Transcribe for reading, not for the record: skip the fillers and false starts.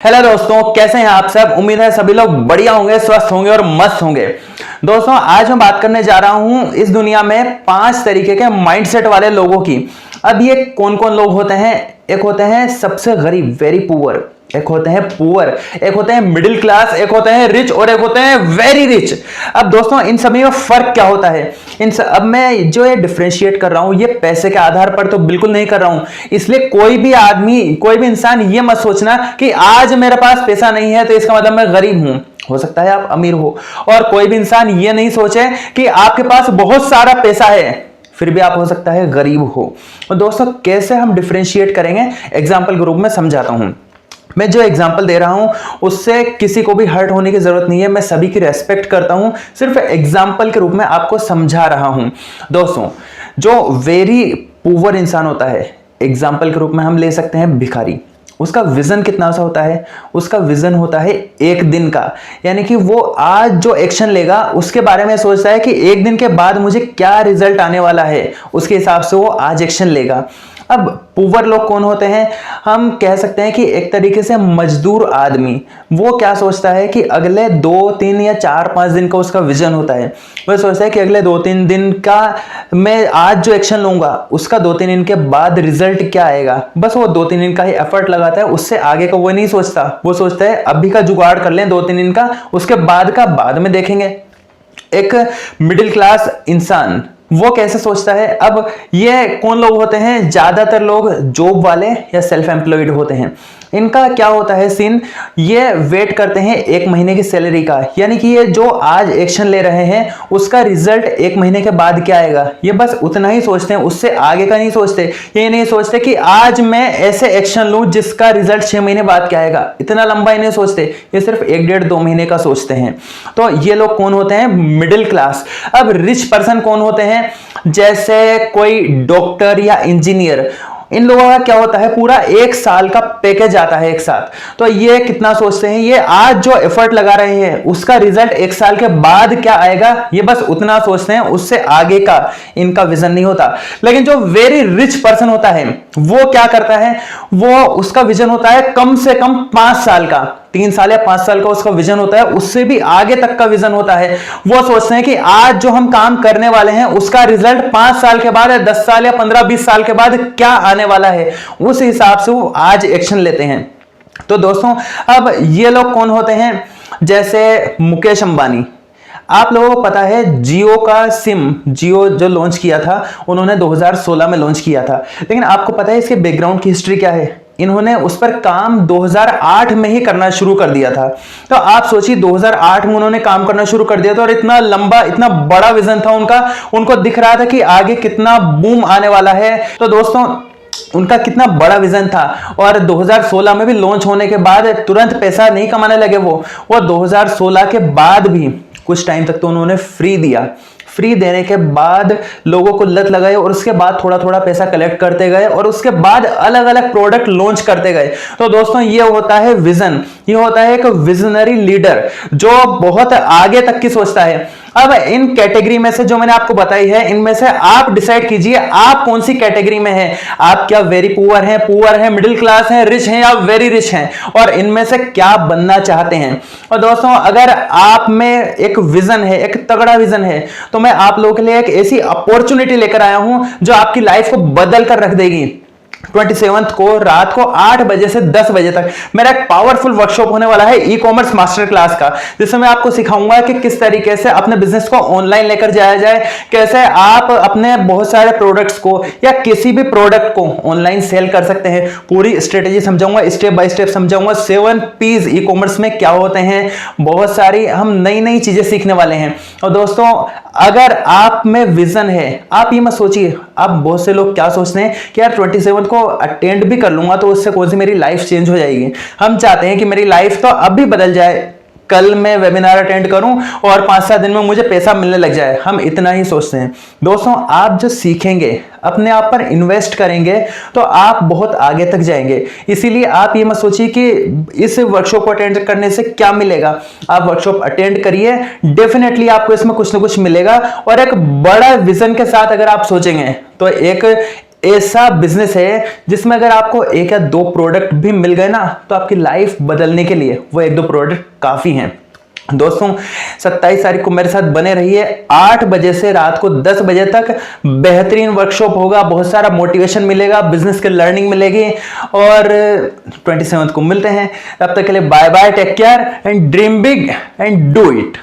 Hello दोस्तों, कैसे हैं आप सब। उम्मीद है सभी लोग बढ़िया होंगे, स्वस्थ होंगे और मस्त होंगे। दोस्तों, आज मैं बात करने जा रहा हूं इस दुनिया में 5 तरीके के माइंडसेट वाले लोगों की। अब ये कौन कौन लोग होते हैं? एक होते हैं सबसे गरीब, वेरी पुअर, एक होते हैं पुअर, एक होते हैं मिडिल क्लास, एक होते हैं रिच और एक होते हैं वेरी रिच। अब दोस्तों, इन सभी में फर्क क्या होता है? अब मैं जो ये डिफरेंशिएट कर रहा हूं, ये पैसे के आधार पर तो बिल्कुल नहीं कर रहा हूं। इसलिए कोई भी आदमी, कोई भी इंसान ये मत सोचना कि आज मेरे पास पैसा नहीं है तो इसका मतलब मैं गरीब हूं। हो सकता है आप अमीर हो। और कोई भी इंसान ये नहीं सोचे कि आपके पास बहुत सारा पैसा है फिर भी आप हो सकता है गरीब हो। और दोस्तों, कैसे हम डिफरेंशिएट करेंगे, एग्जाम्पल के रूप में समझाता हूं। मैं जो एग्जाम्पल दे रहा हूं उससे किसी को भी हर्ट होने की जरूरत नहीं है। मैं सभी की रेस्पेक्ट करता हूं, सिर्फ एग्जाम्पल के रूप में आपको समझा रहा हूं। दोस्तों, जो वेरी पुअर इंसान होता है, एग्जाम्पल के रूप में हम ले सकते हैं भिखारी। उसका विजन कितना सा होता है? उसका विजन होता है एक दिन का। यानी कि वो आज जो एक्शन लेगा उसके बारे में सोचता है कि एक दिन के बाद मुझे क्या रिजल्ट आने वाला है, उसके हिसाब से वो आज एक्शन लेगा। अब पुअर लोग कौन होते हैं? हम कह सकते हैं कि एक तरीके से मजदूर आदमी। वो क्या सोचता है कि अगले 2-3 या 4-5 दिन का उसका विजन होता है। वह सोचता है कि अगले 2-3 दिन का मैं आज जो एक्शन लूंगा उसका 2-3 दिन के बाद रिजल्ट क्या आएगा, बस वो 2-3 दिन का ही एफर्ट लगाता है। उससे आगे का वो नहीं सोचता। वो सोचता है अभी का जुगाड़ कर लें 2-3 दिन का, उसके बाद का बाद में देखेंगे। एक मिडिल क्लास इंसान वो कैसे सोचता है? अब ये कौन लोग होते हैं? ज्यादातर लोग जॉब वाले या सेल्फ एम्प्लॉयड होते हैं। इनका क्या होता है सीन? ये वेट करते हैं 1 महीने की सैलरी का। यानी कि ये जो आज एक्शन ले रहे हैं उसका रिजल्ट 1 महीने के बाद क्या आएगा, ये बस उतना ही सोचते हैं, उससे आगे का नहीं सोचते। ये नहीं सोचते कि आज मैं ऐसे एक्शन लूं जिसका रिजल्ट 6 महीने बाद क्या आएगा। इतना लंबा ही नहीं सोचते, ये सिर्फ 1-1.5-2 महीने का सोचते हैं। तो ये लोग कौन होते हैं? Middle class. अब रिच पर्सन कौन होते हैं? जैसे कोई डॉक्टर या इंजीनियर। इन लोगों का क्या होता है? पूरा 1 साल का पैकेज आता है एक साथ। तो ये कितना सोचते हैं? ये आज जो एफर्ट लगा रहे हैं उसका रिजल्ट 1 साल के बाद क्या आएगा, ये बस उतना सोचते हैं, उससे आगे का इनका विजन नहीं होता। लेकिन जो वेरी रिच पर्सन होता है वो क्या करता है? वो उसका विजन होता है कम से कम 5 साल का, 3 साल या 5 साल का उसका विजन होता है, उससे भी आगे तक का विजन होता है। वो सोचते हैं कि आज जो हम काम करने वाले हैं उसका रिजल्ट 5 साल के बाद या 10 साल या 15-20 साल के बाद क्या आने वाला है, उस हिसाब से वो आज एक्शन लेते हैं। तो दोस्तों, अब ये लोग कौन होते हैं? जैसे मुकेश अंबानी। आप लोगों को पता है जियो का सिम, जियो जो लॉन्च किया था उन्होंने 2016 में लॉन्च किया था। लेकिन आपको पता है इसके बैकग्राउंड की हिस्ट्री क्या है? इन्होंने उस पर काम 2008 में ही करना शुरू कर दिया था। तो आप सोचिए 2008 में उन्होंने काम करना शुरू कर दिया था और इतना लंबा, इतना बड़ा विजन था उनका। उनको दिख रहा था कि आगे कितना बूम आने वाला है। तो दोस्तों, उनका कितना बड़ा विजन था। और 2016 में भी लॉन्च होने के बाद तुरंत पैसा नहीं कमाने लगे। वो 2016 के बाद भी कुछ टाइम तक तो उन्होंने फ्री दिया। फ्री देने के बाद लोगों को लत लगाई और उसके बाद थोड़ा थोड़ा पैसा कलेक्ट करते गए और उसके बाद अलग अलग प्रोडक्ट लॉन्च करते गए। तो दोस्तों, ये होता है विजन। ये होता है एक विजनरी लीडर जो बहुत आगे तक की सोचता है। अब इन कैटेगरी में से जो मैंने आपको बताई है, इनमें से आप डिसाइड कीजिए आप कौन सी कैटेगरी में हैं। आप क्या वेरी पुअर हैं, मिडिल क्लास हैं, रिच हैं या वेरी रिच हैं, और इनमें से क्या बनना चाहते हैं। और दोस्तों, अगर आप में एक विजन है, एक तगड़ा विजन है, तो मैं आप लोगों के लिए एक ऐसी अपॉर्चुनिटी लेकर आया हूं जो आपकी लाइफ को बदल कर रख देगी। 27 को रात को 8 बजे से 10 बजे तक मेरा एक पावरफुल वर्कशॉप होने वाला है ई कॉमर्स मास्टर क्लास का, जिसमें मैं आपको सिखाऊंगा कि किस तरीके से अपने बिजनेस को ऑनलाइन लेकर जाया जाए, कैसे आप अपने बहुत सारे प्रोडक्ट्स को या किसी भी प्रोडक्ट को ऑनलाइन सेल कर सकते हैं। पूरी स्ट्रेटेजी समझाऊंगा, स्टेप बाय स्टेप समझाऊंगा। 7 P's ई कॉमर्स में क्या होते हैं, बहुत सारी हम नई नई चीजें सीखने वाले हैं। और दोस्तों, अगर आप में विजन है, आप ये मत सोचिए, आप बहुत से लोग क्या सोचते हैं कि यार 27 को अटेंड भी कर लूंगा तो उससे कौन सी मेरी लाइफ चेंज हो जाएगी। हम चाहते हैं कि मेरी लाइफ तो अब भी बदल जाए, कल मैं वेबिनार अटेंड करूं और 5-7 दिन में मुझे पैसा मिलने लग जाए। हम इतना ही सोचते हैं। दोस्तों, आप जो सीखेंगे, अपने आप पर इन्वेस्ट करेंगे तो आप बहुत आगे तक जाएंगे। इसीलिए आप ये मत सोचिए कि इस वर्कशॉप को अटेंड करने से क्या मिलेगा। आप वर्कशॉप अटेंड करिए, डेफिनेटली आपको इसमें कुछ ना कुछ मिलेगा। और एक बड़ा विजन के साथ अगर आप सोचेंगे तो एक ऐसा बिजनेस है जिसमें अगर आपको एक या दो प्रोडक्ट भी मिल गए ना तो आपकी लाइफ बदलने के लिए वो एक दो प्रोडक्ट काफी हैं। दोस्तों 27 तारीख को मेरे साथ बने रहिए, 8 बजे से रात को 10 बजे तक बेहतरीन वर्कशॉप होगा, बहुत सारा मोटिवेशन मिलेगा, बिजनेस की लर्निंग मिलेगी और 27 को मिलते हैं। तब तक के लिए bye bye, take care and dream big and do it.